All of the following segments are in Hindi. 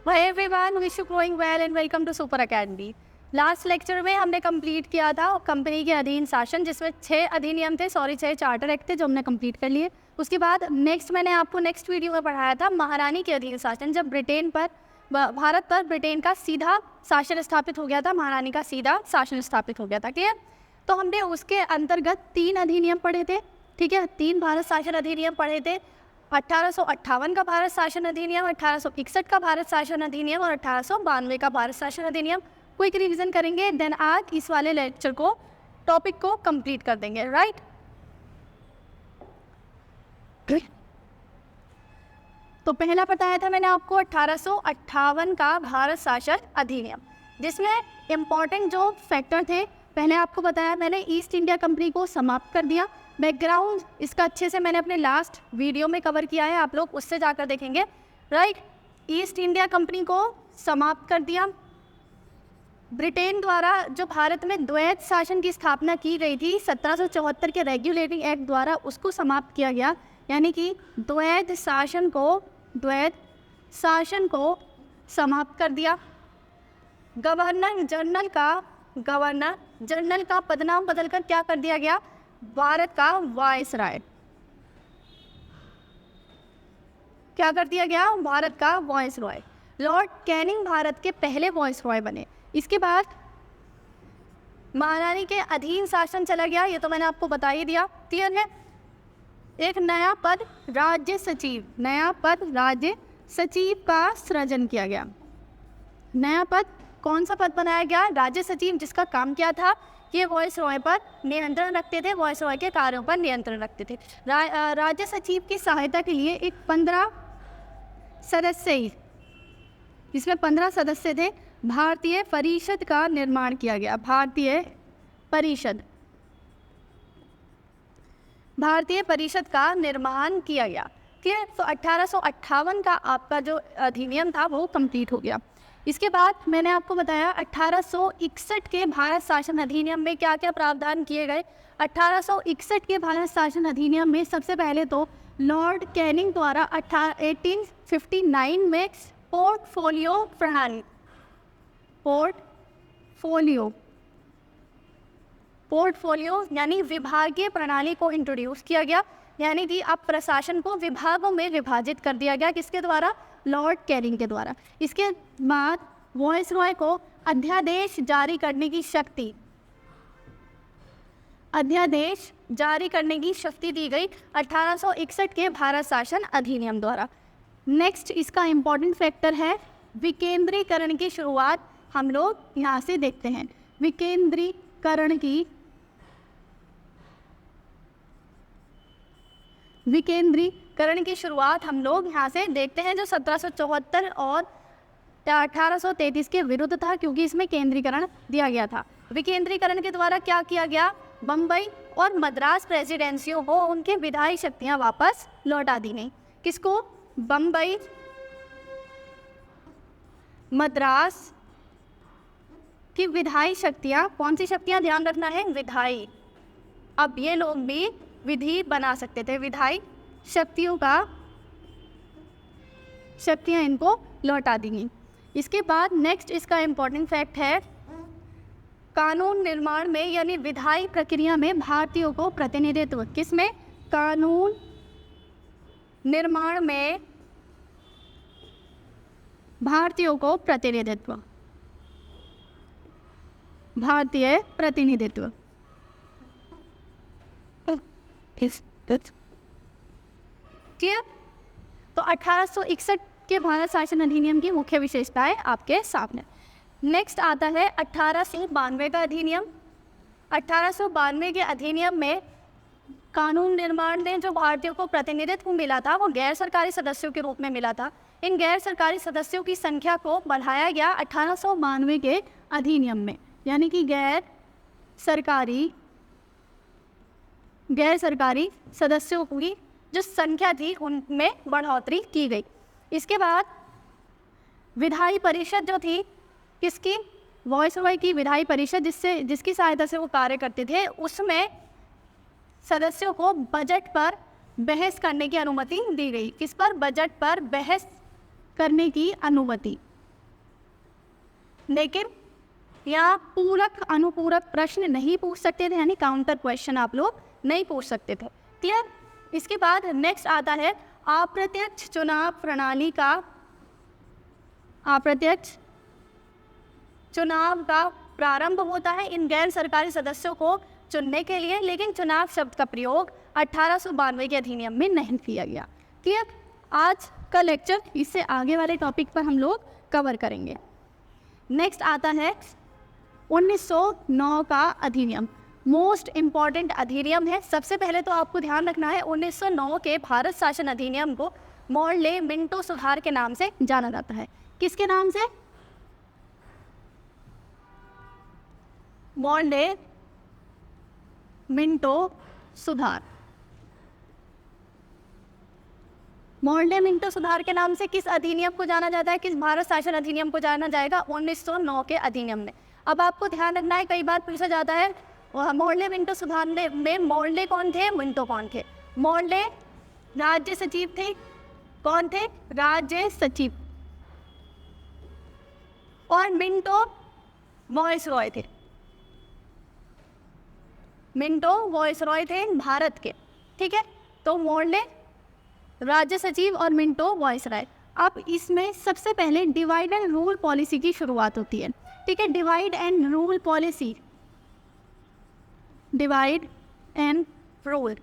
Hi everyone, wish you growing well and welcome to Super Academy. Last lecture में हमने कंप्लीट किया था कंपनी के अधीन शासन, जिसमें 6 अधिनियम थे, 6 चार्टर एक्ट थे जो हमने कंप्लीट कर लिए। उसके बाद मैंने आपको नेक्स्ट वीडियो में पढ़ाया था महारानी के अधीन शासन, जब भारत पर ब्रिटेन का सीधा शासन स्थापित हो गया था, महारानी का सीधा शासन स्थापित हो गया था। क्लियर? तो हमने उसके अंतर्गत 3 अधिनियम पढ़े थे। ठीक है, 3 भारत शासन अधिनियम पढ़े थे। 1858 का भारत शासन अधिनियम, 1861 का भारत शासन अधिनियम और 1892 का भारत शासन अधिनियम। क्विक रिवीजन करेंगे, देन आज इस वाले लेक्चर को टॉपिक को कंप्लीट कर देंगे। राइट? तो पहला बताया था मैंने आपको 1858 का भारत शासन अधिनियम, जिसमें इम्पॉर्टेंट जो फैक्टर थे पहले आपको बताया मैंने, ईस्ट इंडिया कंपनी को समाप्त कर दिया। बैकग्राउंड इसका अच्छे से मैंने अपने लास्ट वीडियो में कवर किया है, आप लोग उससे जाकर देखेंगे। राइट? ईस्ट इंडिया कंपनी को समाप्त कर दिया। ब्रिटेन द्वारा जो भारत में द्वैत शासन की स्थापना की गई थी 1774 के रेगुलेटिंग एक्ट द्वारा, उसको समाप्त किया गया। यानी कि द्वैत शासन को समाप्त कर दिया। गवर्नर जनरल का पदनाम बदलकर क्या कर दिया गया? भारत का वायसराय। क्या कर दिया गया? भारत का वायसराय। लॉर्ड कैनिंग भारत के पहले वायसराय बने। इसके बाद महारानी के अधीन शासन चला गया, ये तो मैंने आपको बता ही दिया। क्लियर है? एक नया पद राज्य सचिव का सृजन किया गया। नया पद कौन सा पद बनाया गया? राज्य सचिव, जिसका काम क्या था? ये वायसराय पर नियंत्रण रखते थे, वायसराय के कार्यों पर नियंत्रण रखते थे। राज्य सचिव की सहायता के लिए एक 15 सदस्य, जिसमें 15 सदस्य थे, भारतीय परिषद का निर्माण किया गया। भारतीय परिषद का निर्माण किया गया। ठीक है? तो 1858 का आपका जो अधिनियम था वो कंप्लीट हो गया। इसके बाद मैंने आपको बताया 1861 के भारत शासन अधिनियम में क्या क्या प्रावधान किए गए। 1861 के भारत शासन अधिनियम में सबसे पहले तो लॉर्ड कैनिंग द्वारा 1859 में पोर्टफोलियो प्रणाली, पोर्टफोलियो यानी विभागीय प्रणाली को इंट्रोड्यूस किया गया। यानी कि अब प्रशासन को विभागों में विभाजित कर दिया गया। किसके द्वारा? लॉर्ड कैनिंग के द्वारा। इसके बाद वायसराय को अध्यादेश जारी करने की शक्ति दी गई 1861 के भारत शासन अधिनियम द्वारा। नेक्स्ट इसका इम्पॉर्टेंट फैक्टर है विकेंद्रीकरण की शुरुआत। हम लोग यहाँ से देखते हैं विकेंद्रीकरण की शुरुआत हम लोग यहाँ से देखते हैं, जो 1774 और 1833 के विरुद्ध था, क्योंकि इसमें केंद्रीकरण दिया गया था। विकेंद्रीकरण के द्वारा क्या किया गया? बम्बई और मद्रास प्रेसिडेंसियों को उनके विधायी शक्तियाँ वापस लौटा दी गई। किसको? बम्बई, मद्रास की विधायी शक्तियाँ। कौन सी शक्तियाँ? ध्यान रखना है, विधायी। अब ये लोग भी विधि बना सकते थे, विधायी शक्तियाँ इनको लौटा दी गई। इसके बाद नेक्स्ट इसका इम्पोर्टेंट फैक्ट है कानून निर्माण में, यानी विधायी प्रक्रिया में भारतीयों को प्रतिनिधित्व। किसमें? कानून निर्माण में भारतीयों को प्रतिनिधित्व, भारतीय प्रतिनिधित्व। क्लियर? तो 1861 के भारत शासन अधिनियम की मुख्य विशेषताएं आपके सामने। नेक्स्ट आता है 1892 का अधिनियम। 1892 के अधिनियम में कानून निर्माण में जो भारतीयों को प्रतिनिधित्व मिला था वो गैर सरकारी सदस्यों के रूप में मिला था। इन गैर सरकारी सदस्यों की संख्या को बढ़ाया गया 1892 के अधिनियम में। यानी कि गैर सरकारी सदस्यों की जो संख्या थी उनमें बढ़ोतरी की गई। इसके बाद विधायी परिषद जो थी, किसकी? वायसराय की विधायी परिषद, जिसकी सहायता से वो कार्य करते थे, उसमें सदस्यों को बजट पर बहस करने की अनुमति दी गई। किस पर? बजट पर बहस करने की अनुमति लेकिन यहाँ पूरक अनुपूरक प्रश्न नहीं पूछ सकते थे, यानी काउंटर क्वेश्चन आप लोग नहीं पूछ सकते थे। क्लियर? इसके बाद नेक्स्ट आता है अप्रत्यक्ष चुनाव प्रणाली का, अप्रत्यक्ष चुनाव का प्रारंभ होता है इन गैर सरकारी सदस्यों को चुनने के लिए, लेकिन चुनाव शब्द का प्रयोग 1892 के अधिनियम में नहीं किया गया। क्लियर? आज का लेक्चर इससे आगे वाले टॉपिक पर हम लोग कवर करेंगे। नेक्स्ट आता है 1909 का अधिनियम, मोस्ट इम्पॉर्टेंट अधिनियम है। सबसे पहले तो आपको ध्यान रखना है 1909 के भारत शासन अधिनियम को मॉर्ले मिंटो सुधार के नाम से जाना जाता है। किसके नाम से? मॉर्ले मिंटो सुधार। मॉर्ले मिंटो सुधार के नाम से किस अधिनियम को जाना जाता है, किस भारत शासन अधिनियम को जाना जाएगा? 1909 के अधिनियम में। अब आपको ध्यान रखना है, कई बार पूछा जाता है मॉर्ले मिंटो सुधार में मॉर्ले कौन थे, मिंटो कौन थे? मॉर्ले राज्य सचिव थे। कौन थे? राज्य सचिव। और मिंटो वॉइसरॉय थे। मिंटो वॉइसरॉय थे भारत के। ठीक है, तो मॉर्ले राज्य सचिव और मिंटो वॉइसरॉय। अब इसमें सबसे पहले डिवाइड एंड रूल पॉलिसी की शुरुआत होती है। ठीक है, divide and rule policy, divide and rule,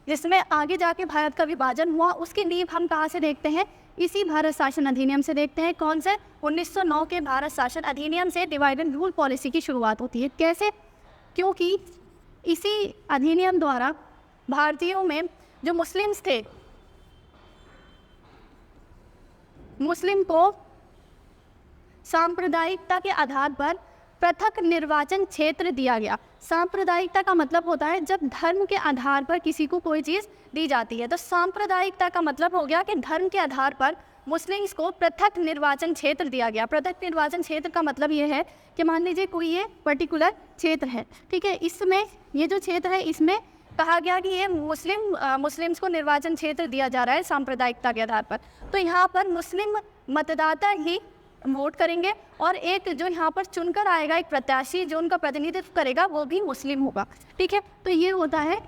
जिसमें आगे जाके भारत का विभाजन हुआ, उसकी नींव हम कहाँ से देखते हैं? इसी भारत शासन अधिनियम से देखते हैं। कौन से? 1909 के भारत शासन अधिनियम से डिवाइड एंड रूल पॉलिसी की शुरुआत होती है। कैसे? क्योंकि इसी अधिनियम द्वारा भारतीयों में जो मुस्लिम्स थे, मुस्लिम को सांप्रदायिकता के आधार पर पृथक निर्वाचन क्षेत्र दिया गया। सांप्रदायिकता का मतलब होता है जब धर्म के आधार पर किसी को कोई चीज़ दी जाती है, तो सांप्रदायिकता का मतलब हो गया कि धर्म के आधार पर मुस्लिम्स को पृथक निर्वाचन क्षेत्र दिया गया। पृथक निर्वाचन क्षेत्र का मतलब ये है कि मान लीजिए कोई ये पर्टिकुलर क्षेत्र है, ठीक है, इसमें ये जो क्षेत्र है इसमें कहा गया कि ये मुस्लिम्स को निर्वाचन क्षेत्र दिया जा रहा है सांप्रदायिकता के आधार पर, तो यहाँ पर मुस्लिम मतदाता ही वोट करेंगे और एक जो यहाँ पर चुनकर आएगा एक प्रत्याशी जो उनका प्रतिनिधित्व करेगा वो भी मुस्लिम होगा। ठीक है, तो ये होता है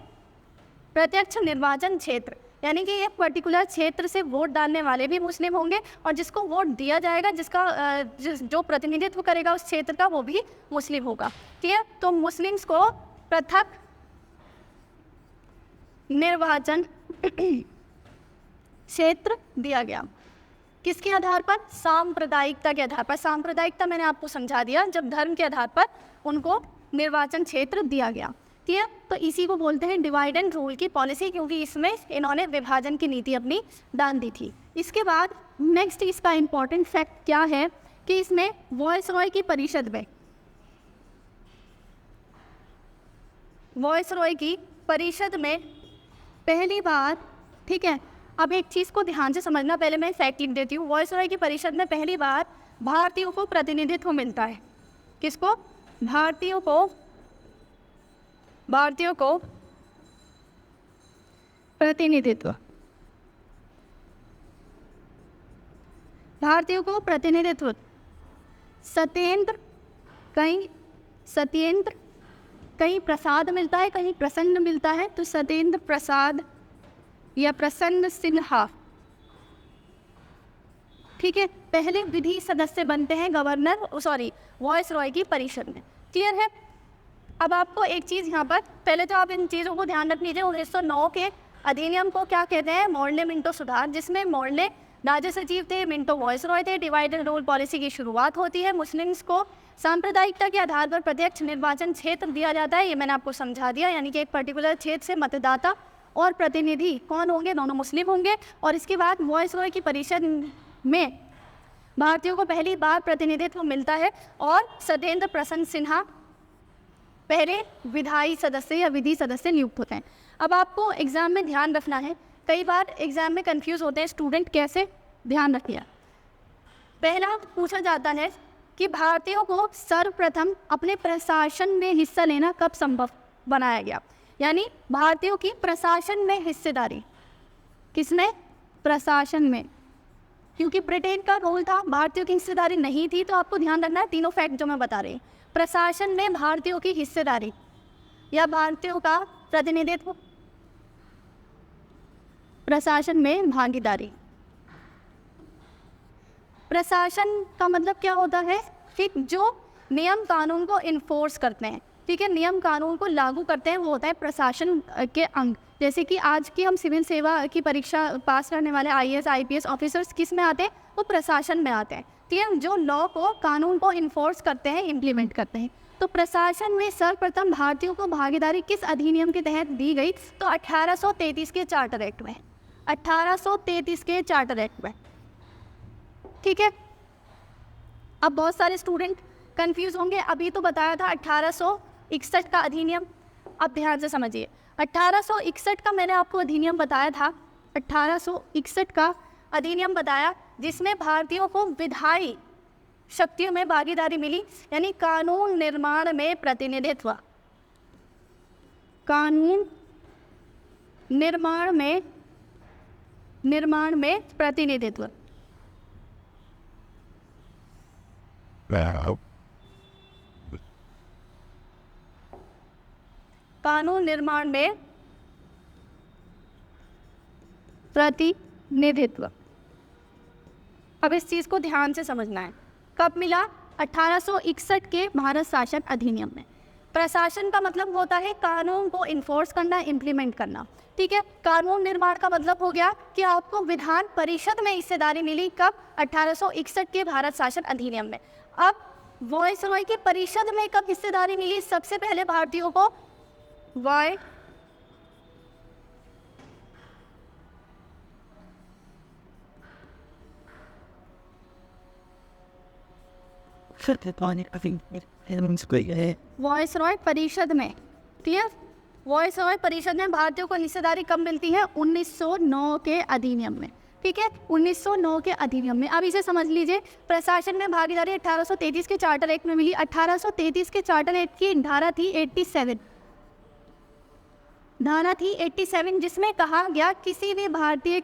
प्रत्यक्ष निर्वाचन क्षेत्र, यानी कि एक पर्टिकुलर क्षेत्र से वोट डालने वाले भी मुस्लिम होंगे और जिसको वोट दिया जाएगा, जो प्रतिनिधित्व करेगा उस क्षेत्र का, वो भी मुस्लिम होगा। ठीक है, तो मुस्लिम्स को पृथक निर्वाचन क्षेत्र दिया गया। किसके आधार पर? सांप्रदायिकता के आधार पर। सांप्रदायिकता मैंने आपको समझा दिया, जब धर्म के आधार पर उनको निर्वाचन क्षेत्र दिया गया। ठीक है, तो इसी को बोलते हैं डिवाइड एंड रूल की पॉलिसी, क्योंकि इसमें इन्होंने विभाजन की नीति अपनी डाल दी थी। इसके बाद नेक्स्ट इसका इम्पॉर्टेंट फैक्ट क्या है कि इसमें वॉइसरॉय की परिषद में, वॉइसरॉय की परिषद में पहली बार, ठीक है, अब एक चीज़ को ध्यान से समझना, पहले मैं फैक्ट लिख देती हूँ। वॉइसरॉय की परिषद में पहली बार भारतीयों को प्रतिनिधित्व मिलता है। किसको? भारतीयों को प्रतिनिधित्व, भारतीयों को प्रतिनिधित्व सत्येंद्र, कहीं प्रसाद मिलता है, कहीं प्रसन्न मिलता है, तो सत्येंद्र प्रसाद या प्रसन्न सिन्हा, ठीक है, पहले विधि सदस्य बनते हैं वॉइसरॉय की परिषद में। क्लियर है? अब आपको एक चीज़ यहाँ पर, पहले तो आप इन चीज़ों को ध्यान रख लीजिए। 1909 के अधिनियम को क्या कहते हैं? मॉर्ले मिंटो सुधार, जिसमें मॉर्ले राज्य सचिव थे, मिंटो वॉइसरॉय थे। डिवाइड एंड रूल पॉलिसी की शुरुआत होती है। मुस्लिम्स को सांप्रदायिकता के आधार पर प्रत्यक्ष निर्वाचन क्षेत्र दिया जाता है, ये मैंने आपको समझा दिया, यानी कि एक पर्टिकुलर क्षेत्र से मतदाता और प्रतिनिधि कौन होंगे? दोनों मुस्लिम होंगे। और इसके बाद वॉइसरॉय की परिषद में भारतीयों को पहली बार प्रतिनिधित्व मिलता है और सत्येंद्र प्रसन्न सिन्हा पहले विधायी सदस्य या विधि सदस्य नियुक्त होते हैं। अब आपको एग्जाम में ध्यान रखना है, कई बार एग्जाम में कंफ्यूज होते हैं स्टूडेंट, कैसे? ध्यान रखिए। पहला पूछा जाता है कि भारतीयों को सर्वप्रथम अपने प्रशासन में हिस्सा लेना कब संभव बनाया गया, यानी भारतीयों की प्रशासन में हिस्सेदारी। किसमें? प्रशासन में। क्योंकि ब्रिटेन का रोल था, भारतीयों की हिस्सेदारी नहीं थी। तो आपको ध्यान रखना है तीनों फैक्ट जो मैं बता रही हूँ। प्रशासन में भारतीयों की हिस्सेदारी या भारतीयों का प्रतिनिधित्व, प्रशासन में भागीदारी। प्रशासन का मतलब क्या होता है कि जो नियम कानून को इन्फोर्स करते हैं, ठीक है, नियम कानून को लागू करते हैं, वो होता है प्रशासन के अंग। जैसे कि आज की हम सिविल सेवा की परीक्षा पास करने वाले आईएएस आईपीएस ऑफिसर्स किस में आते हैं, वो प्रशासन में आते हैं, ठीक है, जो लॉ को कानून को इन्फोर्स करते हैं, इम्प्लीमेंट करते हैं। तो प्रशासन में सर्वप्रथम भारतीयों को भागीदारी किस अधिनियम के तहत दी गई? तो 1833 के चार्टर एक्ट में, 1833 के चार्टर एक्ट में, ठीक है। अब बहुत सारे स्टूडेंट कंफ्यूज होंगे, अभी तो बताया था 1861 का अधिनियम। अब ध्यान से समझिए, 1861 का मैंने आपको अधिनियम बताया था, 1861 का अधिनियम बताया, जिसमें भारतीयों को विधायी शक्तियों में भागीदारी मिली, यानी कानून निर्माण में प्रतिनिधित्व, कानून निर्माण में प्रतिनिधित्व, कानून निर्माण में प्रतिनिधित्व। अब इस चीज को ध्यान से समझना है, कब मिला? 1861 के भारत शासन अधिनियम में। प्रशासन का मतलब होता है कानून को इन्फोर्स करना, इम्प्लीमेंट करना, ठीक है। कानून निर्माण का मतलब हो गया कि आपको विधान परिषद में हिस्सेदारी मिली, कब? 1861 के भारत शासन अधिनियम में। अब वॉयसरॉय की परिषद में कब हिस्सेदारी मिली? सबसे पहले भारतीयों को वाय वॉयसरॉय परिषद में, क्लियर? वॉयसरॉय परिषद में भारतीयों को हिस्सेदारी कब मिलती है? 1909 के अधिनियम में, ठीक है, 1909 के अधिनियम में। अब इसे समझ लीजिए, प्रशासन में भागीदारी 1833 के चार्टर एक्ट में मिली। 1833 के चार्टर एक्ट की धारा थी 87, धारा थी 87, जिसमें कहा गया किसी भी भारतीय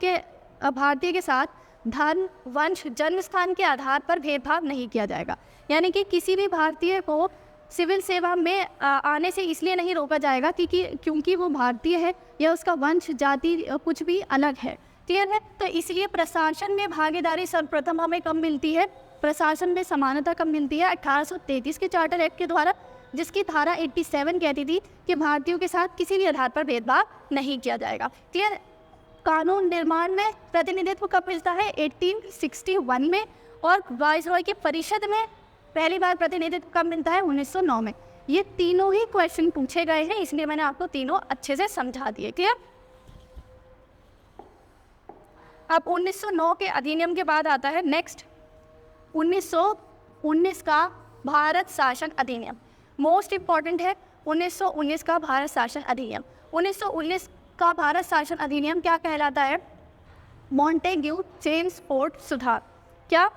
के साथ धर्म, वंश, जन्म स्थान के आधार पर भेदभाव नहीं किया जाएगा। यानी कि किसी भी भारतीय को सिविल सेवा में आने से इसलिए नहीं रोका जाएगा क्योंकि वो भारतीय है या उसका वंश, जाति कुछ भी अलग है, क्लियर है। तो इसलिए प्रशासन में भागीदारी सर्वप्रथम हमें कब मिलती है? प्रशासन में समानता कब मिलती है? 1833 के चार्टर एक्ट के द्वारा, जिसकी धारा 87 कहती थी कि भारतीयों के साथ किसी भी आधार पर भेदभाव नहीं किया जाएगा, क्लियर। कानून निर्माण में प्रतिनिधित्व कब मिलता है? 1861 में। और वायसरॉय की परिषद में पहली बार प्रतिनिधित्व कब मिलता है? 1909 में। ये तीनों ही क्वेश्चन पूछे गए हैं, इसलिए मैंने आपको तीनों अच्छे से समझा दिए, क्लियर। अब 1909 के अधिनियम के बाद आता है नेक्स्ट 1919 का भारत शासन अधिनियम। मोस्ट इंपॉर्टेंट है 1919 का भारत शासन अधिनियम। 1919 का भारत शासन अधिनियम क्या कहलाता है? मॉन्टेग्यू चेम्सफोर्ड सुधार। क्या?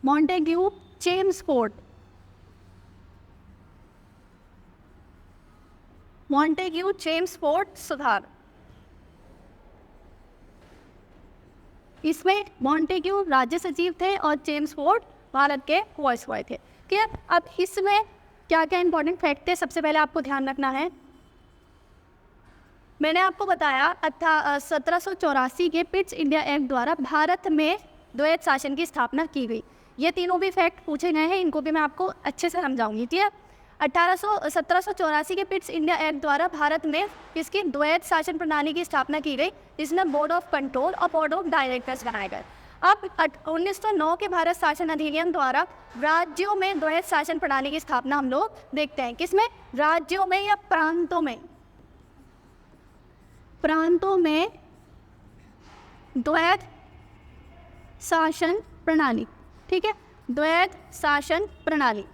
मॉन्टेग्यू चेम्सफोर्ड, मॉन्टेग्यू चेम्सफोर्ड सुधार। इसमें मॉन्टेग्यू राज्य सचिव थे और चेम्सफोर्ड भारत के वायसरॉय थे, क्लियर। अब इसमें क्या क्या इंपॉर्टेंट फैक्ट थे, सबसे पहले आपको ध्यान रखना है। मैंने आपको बताया 1784 के पिट्स इंडिया एक्ट द्वारा भारत में द्वैत शासन की स्थापना की गई। ये तीनों भी फैक्ट पूछे गए हैं, इनको भी मैं आपको अच्छे से समझाऊंगी, ठीक है। 1784 के पिट्स इंडिया एक्ट द्वारा भारत में इसकी द्वैत शासन प्रणाली की स्थापना की गई, जिसमें बोर्ड ऑफ कंट्रोल और बोर्ड ऑफ डायरेक्टर्स बनाए गए। अब 1909 के भारत शासन अधिनियम द्वारा राज्यों में द्वैत शासन प्रणाली की स्थापना हम लोग देखते हैं। किसमें? राज्यों में या प्रांतों में? प्रांतों में द्वैत शासन प्रणाली, ठीक है, द्वैत शासन प्रणाली।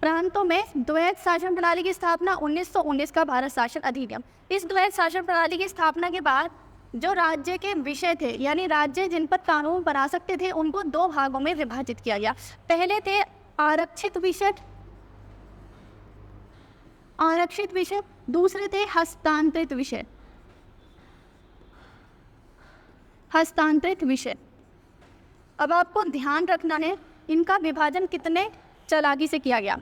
प्रांतों में द्वैत शासन प्रणाली की स्थापना 1919 का भारत शासन अधिनियम। इस द्वैत शासन प्रणाली की स्थापना के बाद जो राज्य के विषय थे, यानी राज्य जिन पर कानून बना सकते थे, उनको दो भागों में विभाजित किया गया। पहले थे आरक्षित विषय, आरक्षित विषय, दूसरे थे हस्तांतरित विषय। हस्तांतरित विषय, अब आपको ध्यान रखना है इनका विभाजन कितने चालाकी से किया गया।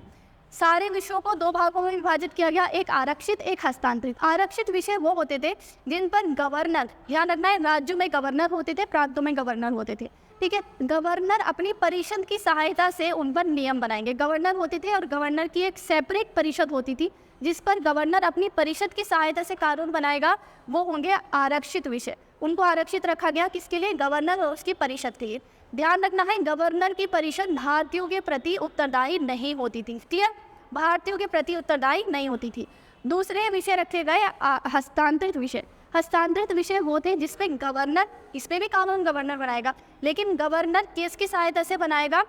सारे विषयों को दो भागों में विभाजित किया गया, एक आरक्षित एक हस्तांतरित। आरक्षित विषय वो होते थे जिन पर गवर्नर, ध्यान रखना है, राज्यों में गवर्नर होते थे, प्रांतों में गवर्नर होते थे, ठीक है। गवर्नर अपनी परिषद की सहायता से उन पर नियम बनाएंगे। गवर्नर होते थे और गवर्नर की एक सेपरेट परिषद होती थी जिस पर गवर्नर अपनी परिषद की सहायता से कानून बनाएगा, वो होंगे आरक्षित विषय। उनको आरक्षित रखा गया किसके लिए? गवर्नर और उसकी परिषद के लिए। ध्यान रखना है, गवर्नर की परिषद भारतीयों के प्रति उत्तरदायी नहीं होती थी, क्लियर? भारतीयों के प्रति उत्तरदायी नहीं होती थी। दूसरे विषय रखे गए हस्तांतरित विषय। हस्तांतरित विषय वो थे जिसमें गवर्नर, इसमें भी कानून गवर्नर बनाएगा, लेकिन गवर्नर किसकी सहायता से बनाएगा?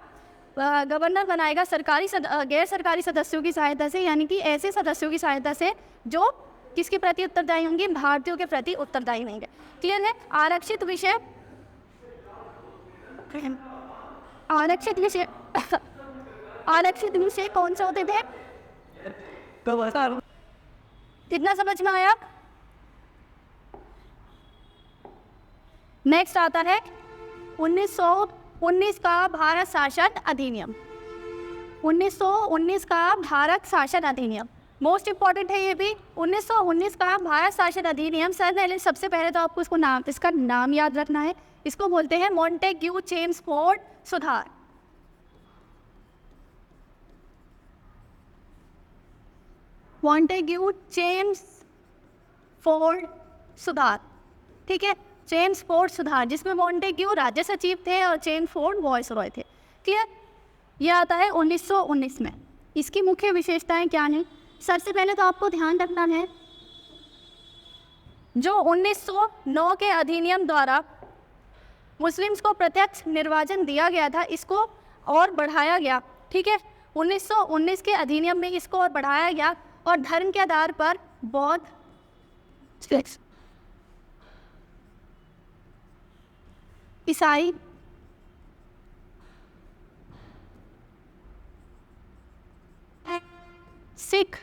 गवर्नर बनाएगा गैर सरकारी सदस्यों की सहायता से, यानी कि ऐसे सदस्यों की सहायता से जो किसके प्रति उत्तरदायी होंगे? भारतीयों के प्रति उत्तरदायी होंगे, क्लियर है? आरक्षित विषय, आरक्षित विषय आरक्षित विषय कौन से होते थे? कितना समझ में आया? नेक्स्ट आता है 1919 का भारत शासन अधिनियम। 1919 का भारत शासन अधिनियम मोस्ट इंपॉर्टेंट है ये भी। 1919 का भारत शासन अधिनियम, सबसे पहले तो आपको इसका नाम याद रखना है। इसको बोलते हैं मॉन्टेग्यू चेम्सफोर्ड सुधार। मॉन्टेग्यू चेम्सफोर्ड सुधार, ठीक है, चेम्सफोर्ड सुधार, जिसमें मॉन्टेग्यू राज्य सचिव थे और चेम्सफोर्ड वॉइसरॉय थे, क्लियर? यह आता है 1919 में। इसकी मुख्य विशेषताएं क्या हैं? सबसे पहले तो आपको ध्यान रखना है, जो 1909 के अधिनियम द्वारा मुस्लिम्स को प्रत्यक्ष निर्वाचन दिया गया था, इसको और बढ़ाया गया, ठीक है। 1919 के अधिनियम में इसको और बढ़ाया गया और धर्म के आधार पर बौद्ध, ईसाई, सिख,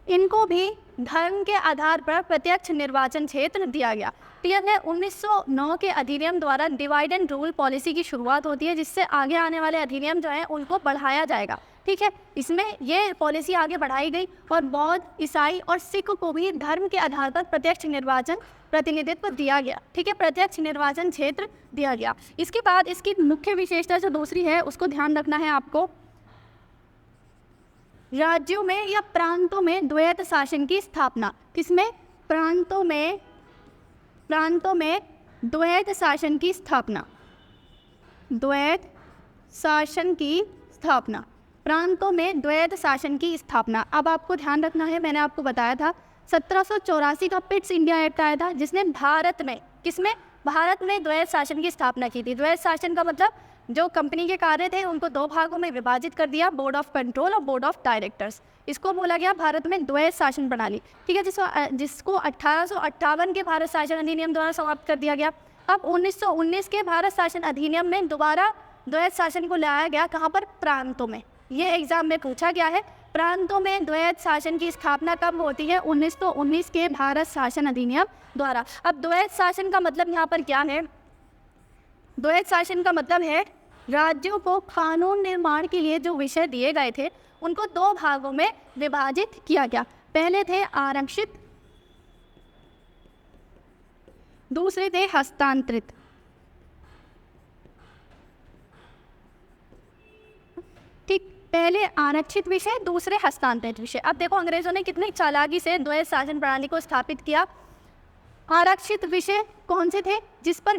इनको भी धर्म के आधार पर प्रत्यक्ष निर्वाचन क्षेत्र दिया गया, क्लियर है? 1909 के अधिनियम द्वारा डिवाइड एंड रूल पॉलिसी की शुरुआत होती है, जिससे आगे आने वाले अधिनियम जो है उनको बढ़ाया जाएगा, ठीक है। इसमें ये पॉलिसी आगे बढ़ाई गई और बौद्ध, ईसाई और सिख को भी धर्म के आधार पर प्रत्यक्ष निर्वाचन प्रतिनिधित्व दिया गया, ठीक है, प्रत्यक्ष निर्वाचन क्षेत्र दिया गया। इसके बाद इसकी मुख्य विशेषता जो दूसरी है उसको ध्यान रखना है आपको, राज्यों में या प्रांतों में द्वैत शासन की स्थापना। किसमें? प्रांतों में द्वैत शासन की स्थापना। द्वैत शासन की स्थापना, प्रांतों में द्वैत शासन की स्थापना। अब आपको ध्यान रखना है, मैंने आपको बताया था 1784 का पिट्स इंडिया एक्ट आया था, जिसने भारत में, किसमें? भारत में द्वैत शासन की स्थापना की थी। द्वैत शासन का मतलब जो कंपनी के कार्य थे उनको दो भागों में विभाजित कर दिया, बोर्ड ऑफ कंट्रोल और बोर्ड ऑफ डायरेक्टर्स। इसको बोला गया भारत में द्वैत शासन प्रणाली, ठीक है, जिसको 1858 के भारत शासन अधिनियम द्वारा समाप्त कर दिया गया। अब 1919 के भारत शासन अधिनियम में दोबारा द्वैत शासन को लाया गया, कहाँ पर? प्रांतों में। ये एग्जाम में पूछा गया है, प्रांतों में द्वैत शासन की स्थापना कब होती है? 1919 के भारत शासन अधिनियम द्वारा। अब द्वैत शासन का मतलब यहाँ पर क्या है? द्वैत शासन का मतलब है राज्यों को कानून निर्माण के लिए जो विषय दिए गए थे उनको दो भागों में विभाजित किया गया। पहले थे आरक्षित, दूसरे थे हस्तांतरित। ठीक, पहले आरक्षित विषय, दूसरे हस्तांतरित विषय। अब देखो अंग्रेजों ने कितनी चालाकी से द्वैत शासन प्रणाली को स्थापित किया। आरक्षित विषय कौन से थे? जिस पर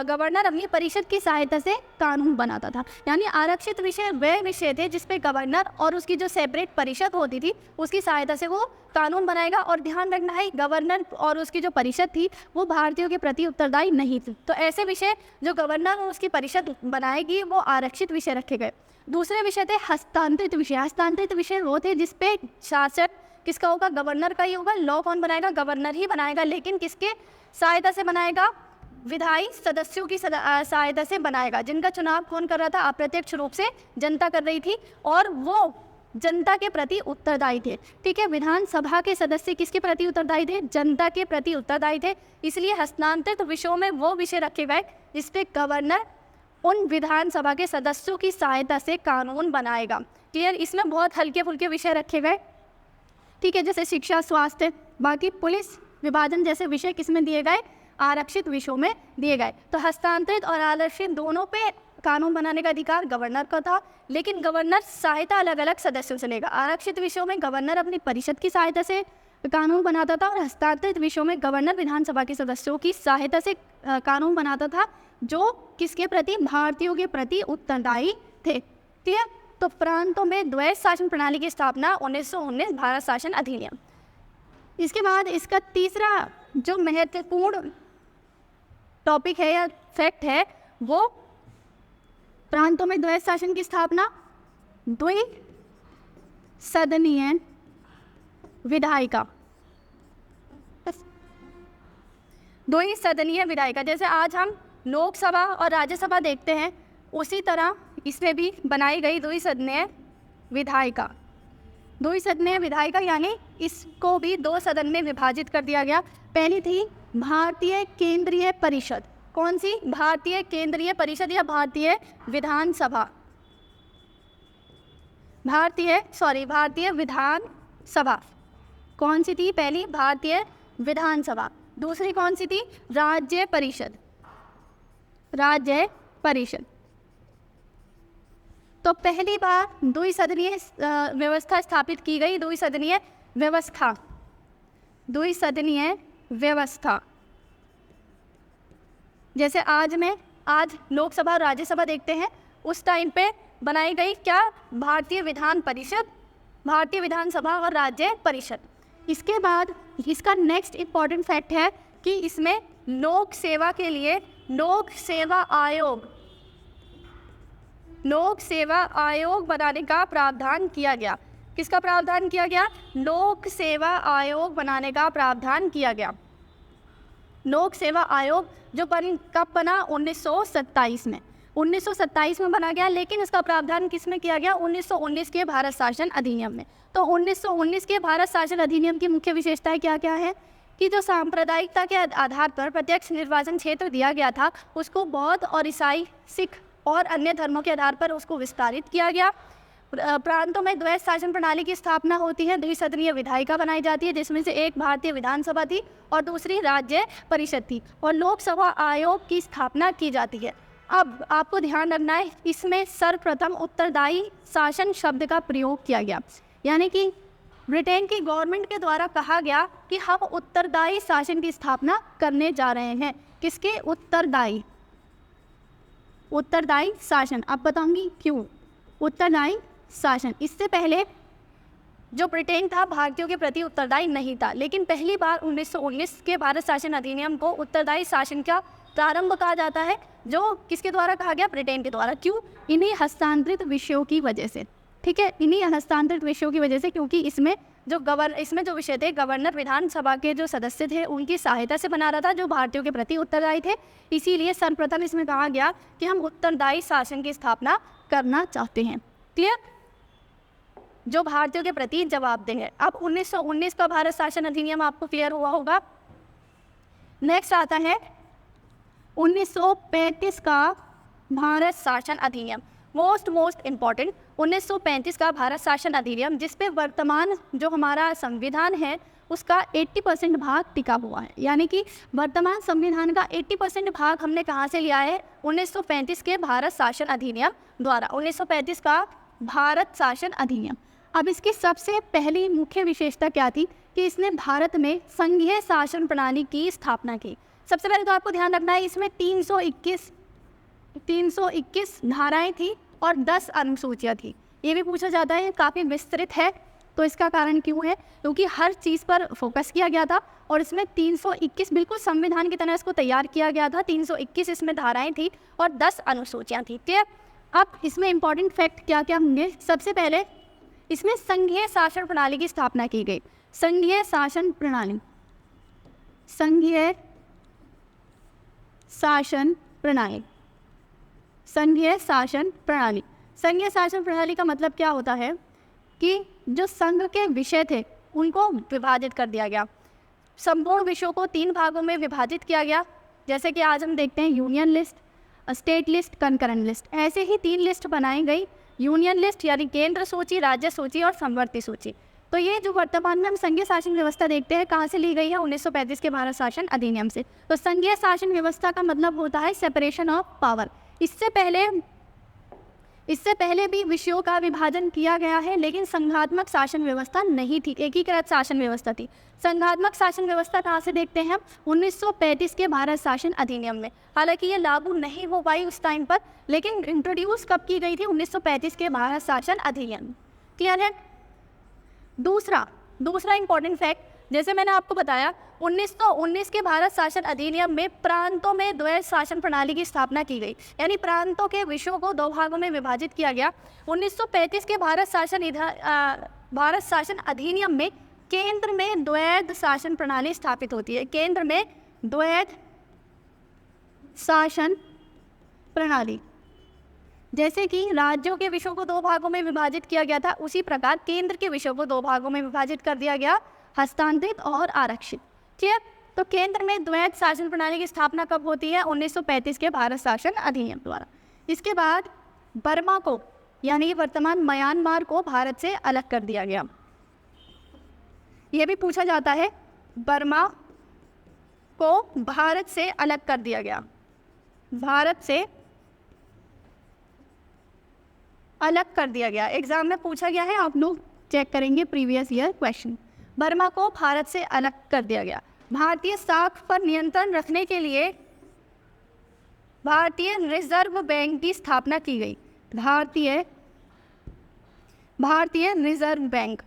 गवर्नर अपनी परिषद की सहायता से कानून बनाता था। यानी आरक्षित विषय वह विषय थे जिसपे गवर्नर और उसकी जो सेपरेट परिषद होती थी उसकी सहायता से वो कानून बनाएगा। और ध्यान रखना है, गवर्नर और उसकी जो परिषद थी वो भारतीयों के प्रति उत्तरदायी नहीं थी। तो ऐसे विषय जो गवर्नर और उसकी परिषद बनाएगी वो आरक्षित विषय रखे गए। दूसरे विषय थे हस्तांतरित विषय। हस्तांतरित विषय वो थे जिसपे शासन किसका होगा? गवर्नर का ही होगा। लॉ कौन बनाएगा? गवर्नर ही बनाएगा, लेकिन किसके सहायता से बनाएगा? विधायी सदस्यों की सहायता से बनाएगा, जिनका चुनाव कौन कर रहा था? अप्रत्यक्ष रूप से जनता कर रही थी और वो जनता के प्रति उत्तरदायी थे। ठीक है, विधानसभा के सदस्य किसके प्रति उत्तरदायी थे? जनता के प्रति उत्तरदायी थे। इसलिए हस्तांतरित विषयों में वो विषय रखे गए जिसपे गवर्नर उन विधानसभा के सदस्यों की सहायता से कानून बनाएगा। क्लियर? इसमें बहुत हल्के फुल्के विषय रखे गए। ठीक है, जैसे शिक्षा, स्वास्थ्य, बाकी पुलिस विभाजन जैसे विषय किसमें दिए गए? आरक्षित विषयों में दिए गए। तो हस्तांतरित और आरक्षित दोनों पे कानून बनाने का अधिकार गवर्नर का था, लेकिन गवर्नर सहायता अलग अलग सदस्यों से लेगा। आरक्षित विषयों में गवर्नर अपनी परिषद की सहायता से कानून बनाता था और हस्तांतरित विषयों में गवर्नर विधानसभा के सदस्यों की सहायता से कानून बनाता था, जो किसके प्रति? भारतीयों के प्रति उत्तरदायी थे। ठीक है, तो प्रांतों में द्वैध शासन प्रणाली की स्थापना 1919 भारत शासन अधिनियम। इसके बाद इसका तीसरा जो महत्वपूर्ण टॉपिक है या फैक्ट है वो प्रांतों में द्वैध शासन की स्थापना, द्विसदनीय विधायिका। द्विसदनीय विधायिका, जैसे आज हम लोकसभा और राज्यसभा देखते हैं, उसी तरह इसमें भी बनाई गई द्विसदनीय विधायिका। द्विसदनीय विधायिका यानी इसको भी 2 सदन में विभाजित कर दिया गया। पहली थी भारतीय केंद्रीय परिषद। कौन सी? भारतीय केंद्रीय परिषद या भारतीय विधानसभा। भारतीय विधानसभा कौन सी थी? पहली भारतीय विधानसभा। दूसरी कौन सी थी? राज्य परिषद। राज्य परिषद। तो पहली बार द्विसदनीय व्यवस्था स्थापित की गई। द्विसदनीय व्यवस्था जैसे आज लोकसभा और राज्यसभा देखते हैं, उस टाइम पे बनाई गई क्या? भारतीय विधान परिषद, भारतीय विधानसभा और राज्य परिषद। इसके बाद इसका नेक्स्ट इम्पॉर्टेंट फैक्ट है कि इसमें लोक सेवा के लिए लोक सेवा आयोग बनाने का प्रावधान किया गया। किसका प्रावधान किया गया? लोक सेवा आयोग बनाने का प्रावधान किया गया। लोक सेवा आयोग जो कब बना? 1927 में। 1927 में बना गया, लेकिन इसका प्रावधान किस में किया गया? 1919 के भारत शासन अधिनियम में। तो 1919 के भारत शासन अधिनियम की मुख्य विशेषताएं क्या क्या है? कि जो सांप्रदायिकता के आधार पर प्रत्यक्ष निर्वाचन क्षेत्र दिया गया था, उसको बौद्ध और ईसाई, सिख और अन्य धर्मों के आधार पर उसको विस्तारित किया गया। प्रांतों में द्वैध शासन प्रणाली की स्थापना होती है। द्विसदनीय विधायिका बनाई जाती है, जिसमें से एक भारतीय विधानसभा थी और दूसरी राज्य परिषद थी, और लोकसभा आयोग की स्थापना की जाती है। अब आपको ध्यान रखना है, इसमें सर्वप्रथम उत्तरदायी शासन शब्द का प्रयोग किया गया, यानी कि ब्रिटेन की गवर्नमेंट के द्वारा कहा गया कि हम उत्तरदायी शासन की स्थापना करने जा रहे हैं। किसके? उत्तरदायी शासन। अब बताऊंगी क्यों उत्तरदायी शासन। इससे पहले जो ब्रिटेन था भारतीयों के प्रति उत्तरदायी नहीं था, लेकिन पहली बार 1919 के भारत शासन अधिनियम को उत्तरदायी शासन का प्रारंभ कहा जाता है, जो किसके द्वारा कहा गया? ब्रिटेन के द्वारा। क्यों? इन्हीं हस्तांतरित विषयों की वजह से। ठीक है, इन्हीं हस्तांतरित विषयों की वजह से, क्योंकि इसमें जो विषय थे, गवर्नर विधानसभा के जो सदस्य थे उनकी सहायता से बना रहा था, जो भारतीयों के प्रति उत्तरदायी थे। इसीलिए सर्वप्रथम इसमें कहा गया कि हम उत्तरदायी शासन की स्थापना करना चाहते हैं। क्लियर? जो भारतीयों के प्रति जवाबदेह है। अब 1919 का भारत शासन अधिनियम आपको क्लियर हुआ होगा। नेक्स्ट आता है 1935 का भारत शासन अधिनियम। मोस्ट इम्पॉर्टेंट 1935 का भारत शासन अधिनियम, जिस पे वर्तमान जो हमारा संविधान है उसका 80% भाग टिका हुआ है। यानी कि वर्तमान संविधान का 80% भाग हमने कहाँ से लिया है? 1935 के भारत शासन अधिनियम द्वारा। 1935 का भारत शासन अधिनियम। अब इसकी सबसे पहली मुख्य विशेषता क्या थी? कि इसने भारत में संघीय शासन प्रणाली की स्थापना की। सबसे पहले तो आपको ध्यान रखना है, इसमें 321 धाराएं थी और 10 अनुसूचियाँ थी। ये भी पूछा जाता है, काफ़ी विस्तृत है, तो इसका कारण क्यों है? क्योंकि हर चीज़ पर फोकस किया गया था और इसमें 321 बिल्कुल संविधान की तरह इसको तैयार किया गया था। 321 इसमें धाराएं थी और 10 अनुसूचियाँ थी। ठीक है, अब इसमें इंपॉर्टेंट फैक्ट क्या क्या होंगे? सबसे पहले इसमें संघीय शासन प्रणाली की स्थापना की गई। संघीय शासन प्रणाली, संघीय शासन प्रणाली। संघीय शासन प्रणाली। संघीय शासन प्रणाली का मतलब क्या होता है कि जो संघ के विषय थे उनको विभाजित कर दिया गया। संपूर्ण विषयों को 3 भागों में विभाजित किया गया, जैसे कि आज हम देखते हैं union list, state list, concurrent list. ऐसे ही 3 लिस्ट बनाई गई, यूनियन लिस्ट यानी केंद्र सूची, राज्य सूची और समवर्ती सूची। तो ये जो वर्तमान में हम संघीय शासन व्यवस्था देखते हैं कहाँ से ली गई है, 1935 के भारत शासन अधिनियम से। तो संघीय शासन व्यवस्था का मतलब होता है सेपरेशन ऑफ पावर। इससे पहले भी विषयों का विभाजन किया गया है, लेकिन संघात्मक शासन व्यवस्था नहीं थी, एकीकृत शासन व्यवस्था थी। संघात्मक शासन व्यवस्था कहाँ से देखते हैं हम, 1935 के भारत शासन अधिनियम में। हालांकि ये लागू नहीं हो पाई उस टाइम पर, लेकिन इंट्रोड्यूस कब की गई थी, 1935 के भारत शासन अधिनियम। क्लियर है। दूसरा इंपॉर्टेंट फैक्ट, जैसे मैंने आपको बताया 1919 के भारत शासन अधिनियम में प्रांतों में द्वैध शासन प्रणाली की स्थापना की गई, यानी प्रांतों के विषयों को 2 भागों में विभाजित किया गया। 1935 के भारत शासन अधिनियम में केंद्र में द्वैध शासन प्रणाली स्थापित होती है। केंद्र में द्वैध शासन प्रणाली, जैसे कि राज्यों के विषयों को 2 भागों में विभाजित किया गया था, उसी प्रकार केंद्र के विषयों को 2 भागों में विभाजित कर दिया गया, हस्तांतरित और आरक्षित। ठीक। तो केंद्र में द्वैध शासन प्रणाली की स्थापना कब होती है, 1935 के भारत शासन अधिनियम द्वारा। इसके बाद बर्मा को यानी वर्तमान म्यांमार को भारत से अलग कर दिया गया। यह भी पूछा जाता है, बर्मा को भारत से अलग कर दिया गया, भारत से अलग कर दिया गया। एग्जाम में पूछा गया है, आप लोग चेक करेंगे प्रीवियस ईयर क्वेश्चन। बर्मा को भारत से अलग कर दिया गया। भारतीय साख पर नियंत्रण रखने के लिए भारतीय रिजर्व बैंक की स्थापना की गई। भारतीय रिजर्व बैंक,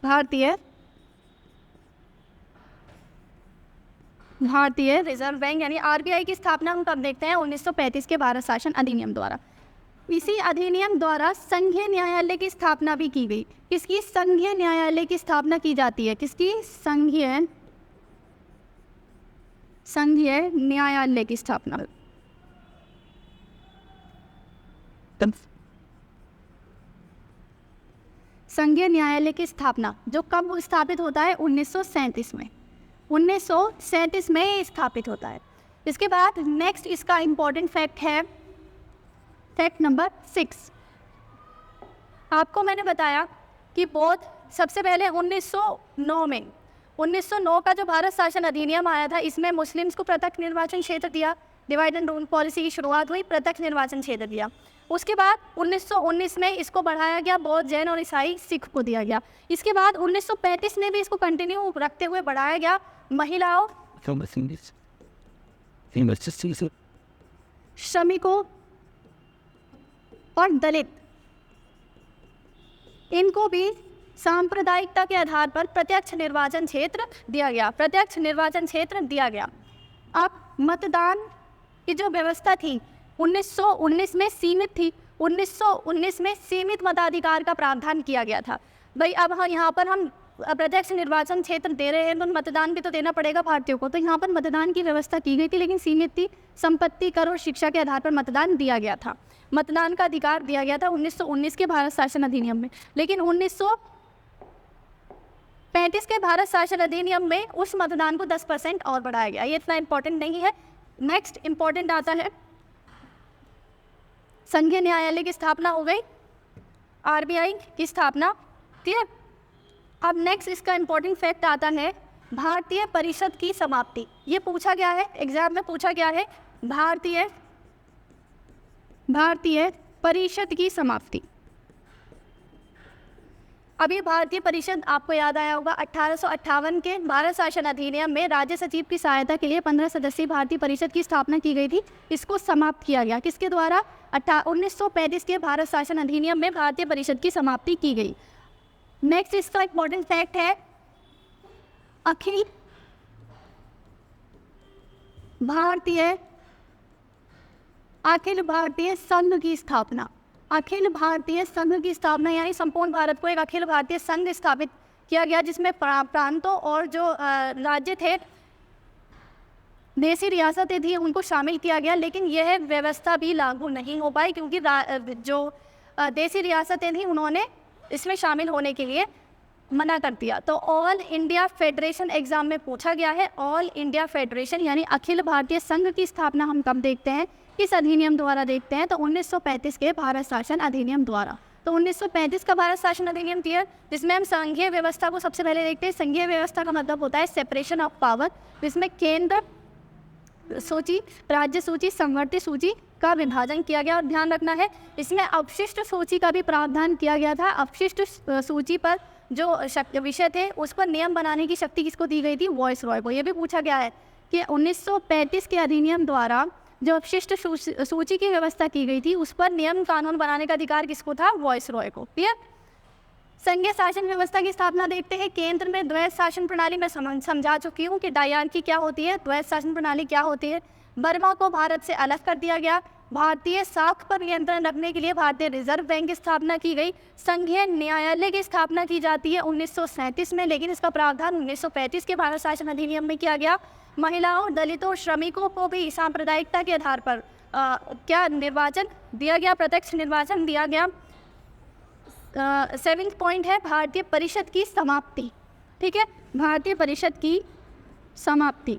भारतीय रिजर्व बैंक यानी आरबीआई की स्थापना हम कब देखते हैं, 1935 के भारत शासन अधिनियम द्वारा। इसी अधिनियम द्वारा संघीय न्यायालय की स्थापना भी की गई। किसकी, संघीय न्यायालय की स्थापना की जाती है, किसकी, संघीय न्यायालय की स्थापना। संघीय न्यायालय की स्थापना जो कब स्थापित होता है, 1937 में। 1937 में स्थापित होता है। इसके बाद नेक्स्ट इसका इंपॉर्टेंट फैक्ट है, फैक्ट नंबर 6। आपको मैंने बताया कि सबसे पहले 1909 का जो भारत शासन अधिनियम आया था, इसमें मुस्लिम्स को प्रत्यक्ष निर्वाचन क्षेत्र दिया। डिवाइड एंड रूल पॉलिसी की शुरुआत हुई, प्रत्यक्ष निर्वाचन क्षेत्र दिया। उसके बाद 1919 में इसको बढ़ाया गया, बौद्ध, जैन और ईसाई सिख को दिया गया। इसके बाद 1935 में भी इसको कंटिन्यू रखते हुए बढ़ाया गया, महिलाओं, श्रमिकों और दलित, इनको भी सांप्रदायिकता के आधार पर प्रत्यक्ष निर्वाचन क्षेत्र दिया गया, प्रत्यक्ष निर्वाचन क्षेत्र दिया गया। अब मतदान की जो व्यवस्था थी 1919 में सीमित थी। 1919 में सीमित मताधिकार का प्रावधान किया गया था। भाई अब यहाँ पर हम प्रत्यक्ष निर्वाचन क्षेत्र दे रहे हैं तो मतदान भी तो देना पड़ेगा भारतीयों को, तो यहाँ पर मतदान की व्यवस्था की गई थी, लेकिन सीमित थी। संपत्ति, कर और शिक्षा के आधार पर मतदान दिया गया था, मतदान का अधिकार दिया गया था 1919 के भारत शासन अधिनियम में। लेकिन 1935 के भारत शासन अधिनियम में उस मतदान को 10% और बढ़ाया गया। ये इतना इंपॉर्टेंट नहीं है। नेक्स्ट इंपॉर्टेंट आता है, संघीय न्यायालय की स्थापना हो गई, आरबीआई की स्थापना। क्लियर। अब नेक्स्ट इसका इंपॉर्टेंट फैक्ट आता है, भारतीय परिषद की समाप्ति। ये पूछा गया है, एग्जाम में पूछा गया है, भारतीय परिषद की समाप्ति। अभी भारतीय परिषद आपको याद आया होगा, 1858 के भारत शासन अधिनियम में राज्य सचिव की सहायता के लिए 15 सदस्यीय भारतीय परिषद की स्थापना की गई थी। इसको समाप्त किया गया, किसके द्वारा, 1935 के भारत शासन अधिनियम में भारतीय परिषद की समाप्ति की गई। नेक्स्ट इसका इंपॉर्टेंट फैक्ट है, अखिल भारतीय संघ की स्थापना। अखिल भारतीय संघ की स्थापना यानी संपूर्ण भारत को एक अखिल भारतीय संघ स्थापित किया गया, जिसमें प्रांतों और जो राज्य थे देसी रियासतें थी उनको शामिल किया गया, लेकिन यह व्यवस्था भी लागू नहीं हो पाई क्योंकि जो देसी रियासतें थी उन्होंने इसमें शामिल होने के लिए मना कर दिया। तो ऑल इंडिया फेडरेशन एग्जाम में पूछा गया है। ऑल इंडिया फेडरेशन यानी अखिल भारतीय संघ की स्थापना हम कब देखते हैं, किस अधिनियम द्वारा देखते हैं, तो 1935 के भारत शासन अधिनियम द्वारा। तो 1935 का भारत शासन अधिनियम क्लियर, जिसमें हम संघीय व्यवस्था को सबसे पहले देखते हैं। संघीय व्यवस्था का मतलब होता है सेपरेशन ऑफ पावर, जिसमें केंद्र सूची, राज्य सूची, संवर्ती सूची का विभाजन किया गया। और ध्यान रखना है इसमें अपशिष्ट सूची का भी प्रावधान किया गया था। अपशिष्ट सूची पर जो विषय थे उस पर नियम बनाने की शक्ति किसको दी गई थी, वॉइस रॉय को। यह भी पूछा गया है कि 1935 के अधिनियम द्वारा जो अपशिष्ट सूची की व्यवस्था की गई थी उस पर नियम कानून बनाने का अधिकार किसको था, वॉइस रॉय को। क्लियर। संघीय शासन व्यवस्था की स्थापना देखते हैं। केंद्र में द्वैध शासन प्रणाली में समझा चुकी हूँ कि डायरकी क्या होती है, द्वैध शासन प्रणाली क्या होती है। बर्मा को भारत से अलग कर दिया गया। भारतीय साख पर नियंत्रण रखने के लिए भारतीय रिजर्व बैंक की स्थापना की गई। संघीय न्यायालय की स्थापना की जाती है 1937 में, लेकिन इसका प्रावधान 1935 के भारत शासन अधिनियम में किया गया। महिलाओं, दलितों, श्रमिकों को भी सांप्रदायिकता के आधार पर क्या निर्वाचन दिया गया, प्रत्यक्ष निर्वाचन दिया गया। 7th पॉइंट है भारतीय परिषद की समाप्ति। ठीक है, भारतीय परिषद की समाप्ति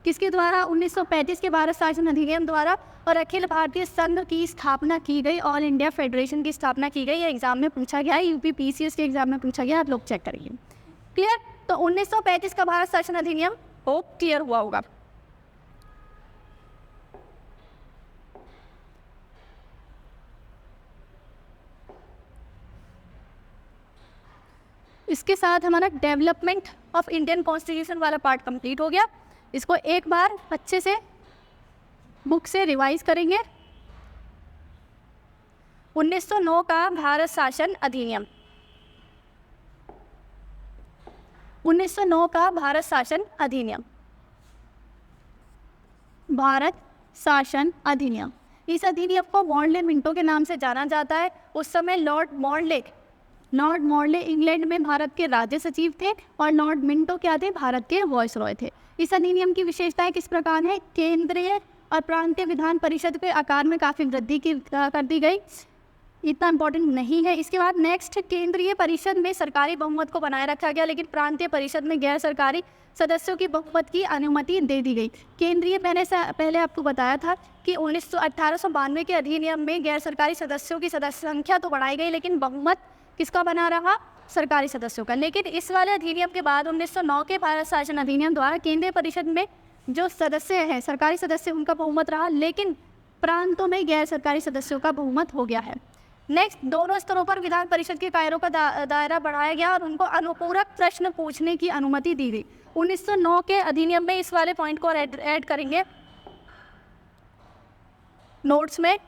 किसके द्वारा, 1935 के भारत शासन अधिनियम द्वारा। और अखिल भारतीय संघ की स्थापना की गई, ऑल इंडिया फेडरेशन की स्थापना की गई। ये एग्जाम में पूछा गया है, यूपी पीसीएस के एग्जाम में पूछा गया, आप लोग चेक करिए। क्लियर। तो 1935 का भारत शासन अधिनियम होप क्लियर हुआ होगा। इसके साथ हमारा डेवलपमेंट ऑफ इंडियन कॉन्स्टिट्यूशन वाला पार्ट कंप्लीट हो गया। इसको एक बार अच्छे से बुक से रिवाइज करेंगे। 1909 का भारत शासन अधिनियम, 1909 का भारत शासन अधिनियम, भारत शासन अधिनियम। इस अधिनियम को मॉडले मिंटो के नाम से जाना जाता है। उस समय लॉर्ड मॉडले इंग्लैंड में भारत के राज्य सचिव थे और लॉर्ड मिंटो क्या थे, भारत के वॉइस रॉय थे। इस अधिनियम की विशेषताएं किस प्रकार है, केंद्रीय और प्रांतीय विधान परिषद के आकार में काफ़ी वृद्धि कर दी गई, इतना इंपॉर्टेंट नहीं है। इसके बाद नेक्स्ट, केंद्रीय परिषद में सरकारी बहुमत को बनाए रखा गया, लेकिन प्रांतीय परिषद में गैर सरकारी सदस्यों की बहुमत की अनुमति दे दी गई। केंद्रीय पहले आपको बताया था कि 1892 के अधिनियम में गैर सरकारी सदस्यों की सदस्य संख्या तो बढ़ाई गई, लेकिन बहुमत किसका बना रहा, सरकारी सदस्यों का। लेकिन इस वाले अधिनियम के बाद 1909 के भारत शासन अधिनियम द्वारा केंद्रीय परिषद में जो सदस्य हैं, सरकारी सदस्य, उनका बहुमत रहा, लेकिन प्रांतों में गैर सरकारी सदस्यों का बहुमत हो गया है। नेक्स्ट, दोनों स्तरों पर विधान परिषद के कार्यों का दायरा बढ़ाया गया और उनको अनुपूरक प्रश्न पूछने की अनुमति दी गई। 1909 के अधिनियम में इस वाले पॉइंट को ऐड करेंगे नोट्स में।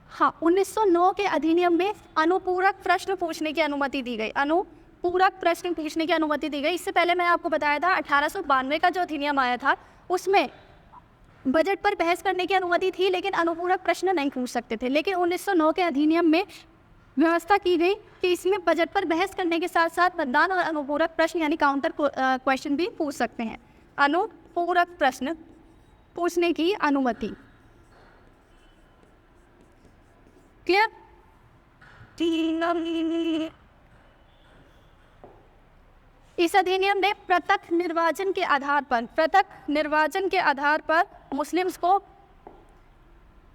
हाँ, 1909 के अधिनियम में अनुपूरक प्रश्न पूछने की अनुमति दी गई, अनुपूरक प्रश्न पूछने की अनुमति दी गई। इससे पहले मैंने आपको बताया था 1892 का जो अधिनियम आया था उसमें बजट पर बहस करने की अनुमति थी, लेकिन अनुपूरक प्रश्न नहीं पूछ सकते थे। लेकिन 1909 के अधिनियम में व्यवस्था की गई कि इसमें बजट पर बहस करने के साथ साथ मतदान और अनुपूरक प्रश्न यानी काउंटर क्वेश्चन भी पूछ सकते हैं। अनुपूरक प्रश्न पूछने की अनुमति। क्लियर। इस अधिनियम ने प्रत्यक्ष निर्वाचन के आधार पर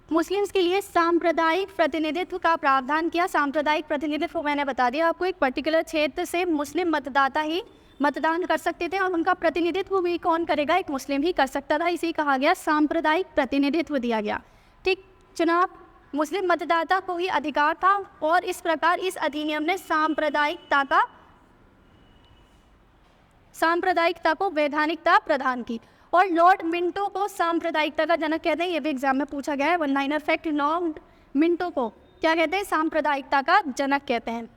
मुस्लिम्स के लिए सांप्रदायिक प्रतिनिधित्व का प्रावधान किया। सांप्रदायिक प्रतिनिधित्व मैंने बता दिया आपको, एक पर्टिकुलर क्षेत्र से मुस्लिम मतदाता ही मतदान कर सकते थे और उनका प्रतिनिधित्व भी कौन करेगा, एक मुस्लिम ही कर सकता था। इसी कहा गया सांप्रदायिक प्रतिनिधित्व दिया गया। ठीक, चुनाव मुस्लिम मतदाता को ही अधिकार था और इस प्रकार इस अधिनियम ने सांप्रदायिकता को वैधानिकता प्रदान की। और लॉर्ड मिंटो को सांप्रदायिकता का जनक कहते हैं, ये भी एग्जाम में पूछा गया है। One liner fact, Lord Minto को क्या कहते हैं, सांप्रदायिकता का जनक कहते हैं।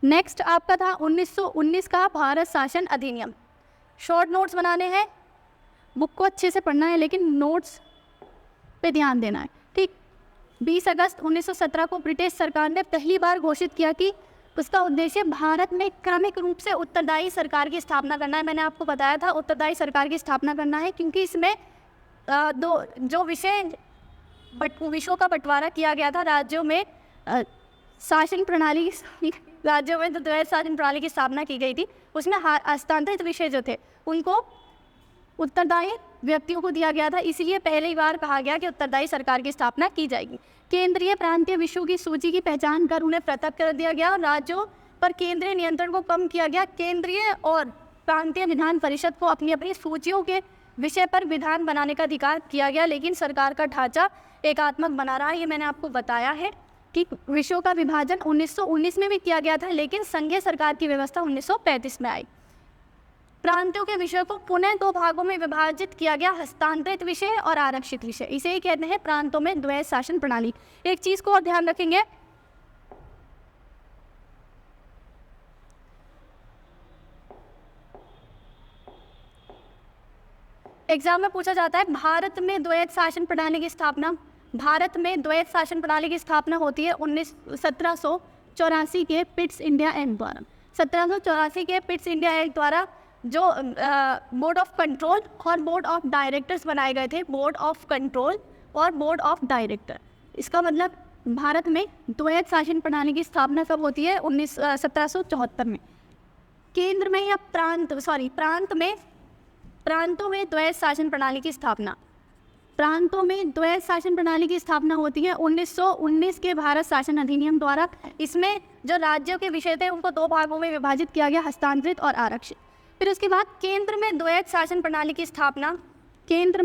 नेक्स्ट आपका था 1919 का भारत शासन अधिनियम। शॉर्ट नोट्स बनाने हैं, बुक को अच्छे से पढ़ना है, लेकिन नोट्स पे ध्यान देना है। ठीक, 20 अगस्त 1917 को ब्रिटिश सरकार ने पहली बार घोषित किया कि उसका उद्देश्य भारत में क्रमिक रूप से उत्तरदायी सरकार की स्थापना करना है। मैंने आपको बताया था उत्तरदायी सरकार की स्थापना करना है, क्योंकि इसमें जो विषयों का बंटवारा किया गया था राज्यों में, शासन प्रणाली राज्यों में द्वैध शासन प्रणाली की स्थापना की गई थी, उसमें हस्तांतरित विषय जो थे उनको उत्तरदायी व्यक्तियों को दिया गया था। इसलिए पहली बार कहा गया कि उत्तरदायी सरकार की स्थापना की जाएगी। केंद्रीय प्रांतीय विषयों की सूची की पहचान कर उन्हें पृथक कर दिया गया और राज्यों पर केंद्रीय नियंत्रण को कम किया गया। केंद्रीय और प्रांतीय विधान परिषद को अपनी अपनी सूचियों के विषय पर विधान बनाने का अधिकार किया गया, लेकिन सरकार का ढांचा एकात्मक बना रहा। ये मैंने आपको बताया है कि विषयों का विभाजन 1919 में भी किया गया था, लेकिन संघीय सरकार की व्यवस्था 1935 में आई। प्रांतों के विषय को पुनः 2 भागों में विभाजित किया गया, हस्तांतरित विषय और आरक्षित विषय। इसे ही कहते हैं प्रांतों में द्वैध शासन प्रणाली। एक चीज को और ध्यान रखेंगे, एग्जाम में पूछा जाता है भारत में द्वैध शासन प्रणाली की स्थापना। भारत में द्वैध शासन प्रणाली की स्थापना होती है 1784 के पिट्स इंडिया एक्ट द्वारा। 1784 के पिट्स इंडिया एक्ट द्वारा जो बोर्ड ऑफ कंट्रोल और बोर्ड ऑफ डायरेक्टर्स बनाए गए थे, बोर्ड ऑफ कंट्रोल और बोर्ड ऑफ डायरेक्टर। इसका मतलब भारत में द्वैध शासन प्रणाली की स्थापना कब होती है? 1774 में। केंद्र में या प्रांतों में द्वैध शासन प्रणाली की स्थापना, प्रांतों में द्वैध शासन प्रणाली की स्थापना होती है 1919 के भारत शासन अधिनियम द्वारा। इसमें जो राज्यों के विषय थे उनको 2 भागों में विभाजित किया गया, हस्तांतरित और आरक्षित। फिर उसके बाद केंद्र में द्वैध शासन प्रणाली की स्थापना, केंद्र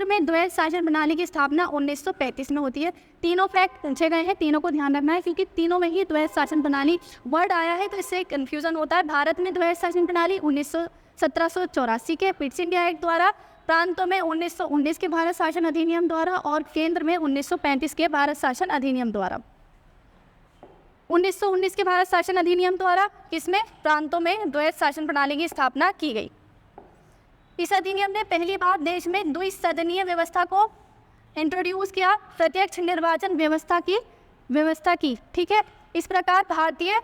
में द्वैध शासन प्रणाली की स्थापना 1935 में होती है। तीनों फैक्ट पूछे गए हैं, तीनों को ध्यान रखना है, क्योंकि तीनों में ही द्वैध शासन प्रणाली वर्ड आया है तो इससे कंफ्यूजन होता है। भारत में द्वैध शासन प्रणाली 1784 के पिट्स इंडिया एक्ट द्वारा, प्रांतों में 1919 के भारत शासन अधिनियम द्वारा और केंद्र में 1935 के भारत शासन अधिनियम द्वारा। 1919 के भारत शासन अधिनियम द्वारा किसमें? प्रांतों में द्वैध शासन प्रणाली की स्थापना की गई। इस अधिनियम ने पहली बार देश में द्विसदनीय व्यवस्था को इंट्रोड्यूस किया, प्रत्यक्ष निर्वाचन व्यवस्था की। ठीक है, इस प्रकार भारतीय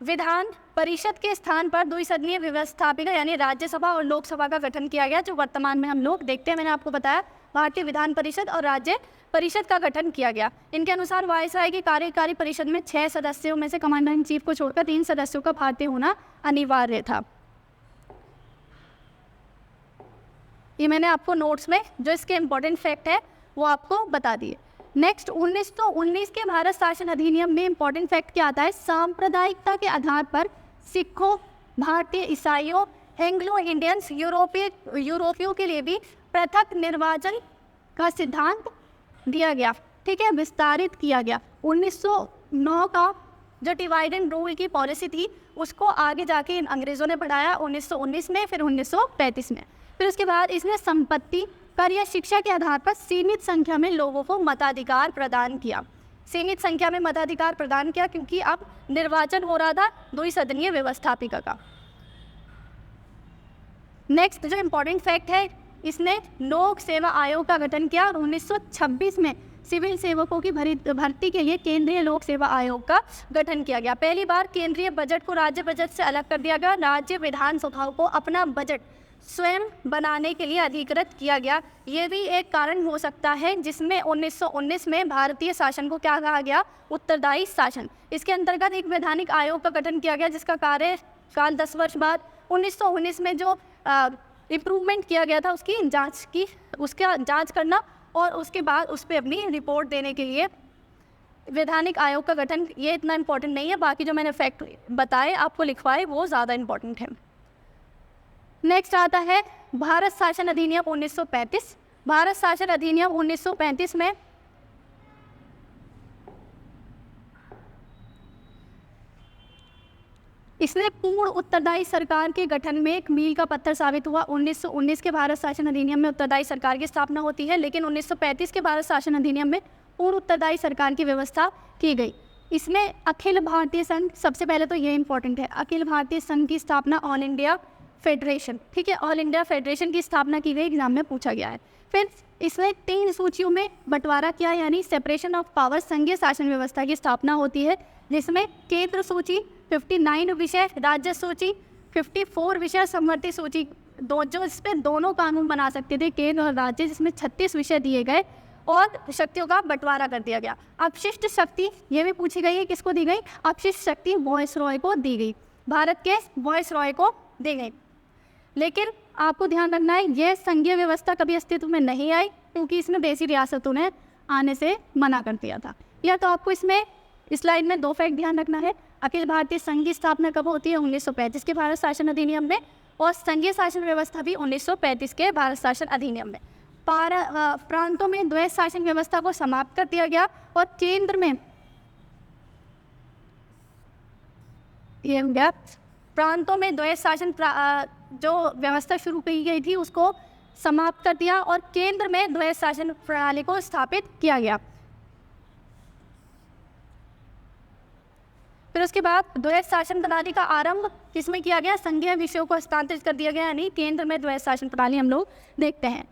विधान परिषद के स्थान पर द्विसदनीय व्यवस्थापिका यानी राज्यसभा और लोकसभा का गठन किया गया, जो वर्तमान में हम लोग देखते हैं। मैंने आपको बताया भारतीय विधान परिषद और राज्य परिषद का गठन किया गया। इनके अनुसार वायसराय की कार्यकारी परिषद में 6 सदस्यों में से कमांडर इन चीफ को छोड़कर 3 सदस्यों का भारतीय होना अनिवार्य था। ये मैंने आपको नोट्स में जो इसके इम्पोर्टेंट फैक्ट है वो आपको बता दिए। नेक्स्ट 1919 के भारत शासन अधिनियम में इम्पोर्टेंट फैक्ट क्या आता है? सांप्रदायिकता के आधार पर सिखों, भारतीय ईसाइयों, एंग्लो इंडियंस, यूरोपियों के लिए भी पृथक निर्वाचन का सिद्धांत दिया गया। ठीक है, विस्तारित किया गया। 1909 का जो डिवाइड एंड रूल की पॉलिसी थी उसको आगे जाके इन अंग्रेज़ों ने बढ़ाया 1919 में, फिर 1935 में। फिर उसके बाद इसने संपत्ति, कर या शिक्षा के आधार पर सीमित संख्या में लोगों को मताधिकार प्रदान किया। सीमित संख्या में मताधिकार प्रदान किया क्योंकि अब निर्वाचन हो रहा था द्विसदनीय व्यवस्थापिका का। नेक्स्ट जो इम्पोर्टेंट फैक्ट है, इसने लोक सेवा आयोग का गठन किया और 1926 में सिविल सेवकों की भर्ती के लिए केंद्रीय लोक सेवा आयोग का गठन किया गया। पहली बार केंद्रीय बजट को राज्य बजट से अलग कर दिया गया। राज्य विधानसभाओं को अपना बजट स्वयं बनाने के लिए अधिकृत किया गया। ये भी एक कारण हो सकता है जिसमें 1919 में भारतीय शासन को क्या कहा गया? उत्तरदायी शासन। इसके अंतर्गत एक वैधानिक आयोग का गठन किया गया जिसका कार्यकाल 10 वर्ष बाद 1919 में जो इम्प्रूवमेंट किया गया था उसका जांच करना और उसके बाद उस पर अपनी रिपोर्ट देने के लिए वैधानिक आयोग का गठन। ये इतना इम्पोर्टेंट नहीं है, बाकी जो मैंने फैक्ट बताए आपको लिखवाए वो ज़्यादा इम्पोर्टेंट है। नेक्स्ट आता है भारत शासन अधिनियम 1935। भारत शासन अधिनियम 1935 में इसने पूर्ण उत्तरदायी सरकार के गठन में एक मील का पत्थर साबित हुआ। 1919 के भारत शासन अधिनियम में उत्तरदायी सरकार की स्थापना होती है, लेकिन 1935 के भारत शासन अधिनियम में पूर्ण उत्तरदायी सरकार की व्यवस्था की गई। इसमें अखिल भारतीय संघ, सबसे पहले तो ये इंपॉर्टेंट है, अखिल भारतीय संघ की स्थापना, ऑल इंडिया फेडरेशन, ठीक है, ऑल इंडिया फेडरेशन की स्थापना की गई, एग्जाम में पूछा गया है। फिर इसमें 3 सूचियों में बंटवारा किया, यानी सेपरेशन ऑफ पावर, संघीय शासन व्यवस्था की स्थापना होती है, जिसमें केंद्र सूची 59 विषय, राज्य सूची 54 विषय, समवर्ती सूची जो इस पर दोनों कानून बना सकते थे केंद्र और राज्य, जिसमें 36 विषय दिए गए और शक्तियों का बंटवारा कर दिया गया। अपशिष्ट शक्ति ये भी पूछी गई है, किसको दी गई? अपशिष्ट शक्ति वॉइसरॉय को दी गई, भारत के वॉइसरॉय को दी गई। लेकिन आपको ध्यान रखना है, यह संघीय व्यवस्था कभी अस्तित्व में नहीं आई, क्योंकि इसमें देशी रियासतों ने आने से मना कर दिया था। या तो आपको इसमें इस स्लाइड में 2 फैक्ट ध्यान रखना है। अखिल भारतीय संघ की स्थापना कब होती है? 1935 के भारत शासन अधिनियम में, और संघीय शासन व्यवस्था भी 1935 के भारत शासन अधिनियम में। प्रांतों में द्वैध शासन व्यवस्था को समाप्त कर दिया गया और केंद्र में ये हो गया, प्रांतों में द्वैध शासन जो व्यवस्था शुरू की गई थी उसको समाप्त कर दिया और केंद्र में द्वैध शासन प्रणाली को स्थापित किया गया। फिर उसके बाद द्वैध शासन प्रणाली का आरंभ किसमें किया गया? संघीय विषयों को हस्तांतरित कर दिया गया, यानी केंद्र में द्वैध शासन प्रणाली हम लोग देखते हैं।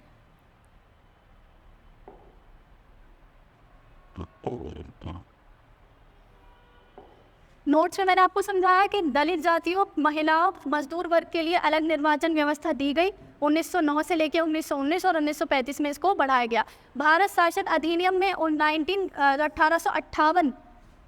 नोट्स में मैंने आपको समझाया कि दलित जातियों, महिलाओं, मजदूर वर्ग के लिए अलग निर्वाचन व्यवस्था दी गई 1909 से लेकर 1919 और 1935 में इसको बढ़ाया गया। भारत शासन अधिनियम में 1858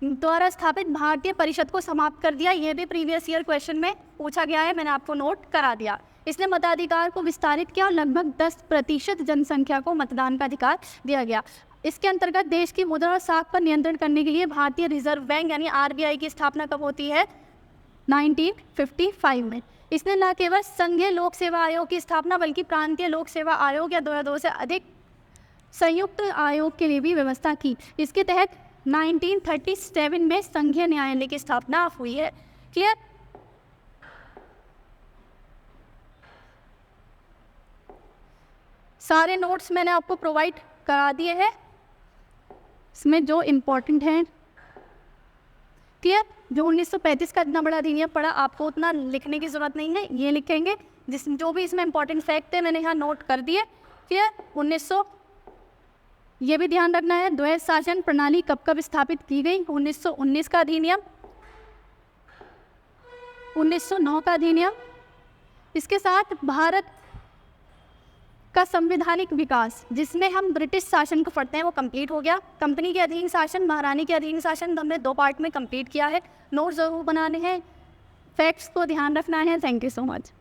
द्वारा स्थापित भारतीय परिषद को समाप्त कर दिया। यह भी प्रीवियस ईयर क्वेश्चन में पूछा गया है, मैंने आपको नोट करा दिया। इसने मताधिकार को विस्तारित किया और लगभग 10% जनसंख्या को मतदान का अधिकार दिया गया। इसके अंतर्गत देश की मुद्रा और साख पर नियंत्रण करने के लिए भारतीय रिजर्व बैंक यानी आरबीआई की स्थापना कब होती है? 1955 में। इसने न केवल संघीय लोक सेवा आयोग की स्थापना बल्कि प्रांतीय लोक सेवा आयोग या 2 से अधिक संयुक्त आयोग के लिए भी व्यवस्था की। इसके तहत 1937 में संघीय न्यायालय की स्थापना हुई है। क्लियर? सारे नोट्स मैंने आपको प्रोवाइड करा दिए हैं, इसमें जो इम्पोर्टेंट हैं। क्लियर? जो 1935 का इतना बड़ा अधिनियम पड़ा, आपको उतना लिखने की ज़रूरत नहीं है, ये लिखेंगे जो भी इसमें इम्पोर्टेंट फैक्ट है मैंने यहाँ नोट कर दिए। क्लियर? 1900 ये भी ध्यान रखना है, द्वैध शासन प्रणाली कब कब स्थापित की गई? 1919 का अधिनियम, 1909 का अधिनियम। इसके साथ भारत का संवैधानिक विकास, जिसमें हम ब्रिटिश शासन को पढ़ते हैं, वो कंप्लीट हो गया। कंपनी के अधीन शासन, महारानी के अधीन शासन हमने 2 पार्ट में कंप्लीट किया है। नोट ज़रूर बनाने हैं, फैक्ट्स को ध्यान रखना है। Thank you so much.